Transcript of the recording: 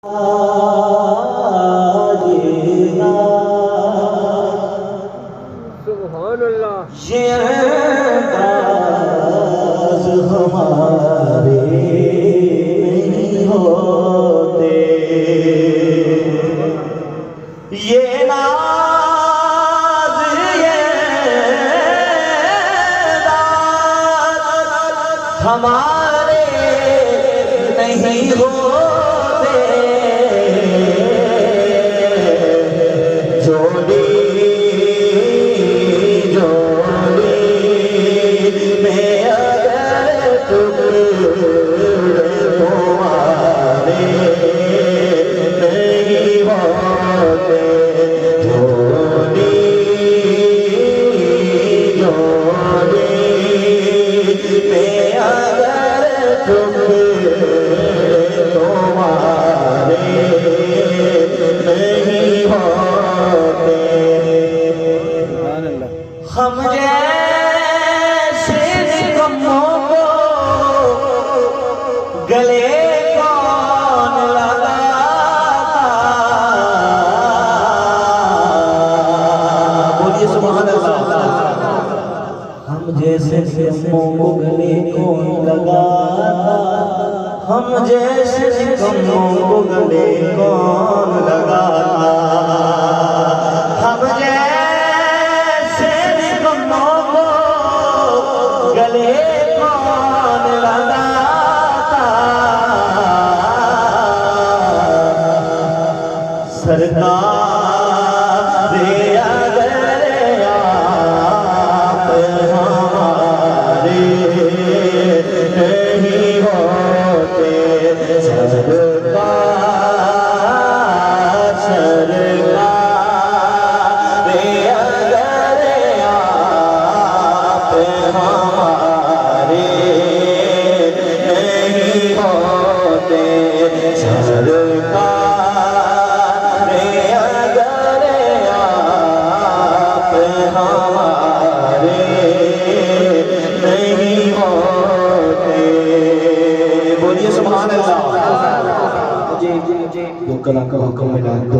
सुभान अल्लाह। ये अंदाज़ हमारे नहीं होते, ये नाज़ ये अंदाज़ हमारे नहीं होते। जोड़ी में अगर तुम तुम्हारे नहीं होते, जोड़ी में अगर तुम तुम्हारे नहीं होते। हम जैसे निकम्मों को गले कौन लगाता, बोलिए सुभान अल्लाह। हम जैसे निकम्मों को गले कौन लगाता, हम जैसे निकम्मों को गले कौन लगाता, हम जैसे निकम्मों को गले कौन लगाता। सरकार अगर आप हमारे नहीं होते, सरकार अगर आप हमारे नहीं होते, सरकार अगर आप हमारे नहीं होते। बोलिए सुभान अल्लाह। मुझे जो कला का हुक्म मिला तो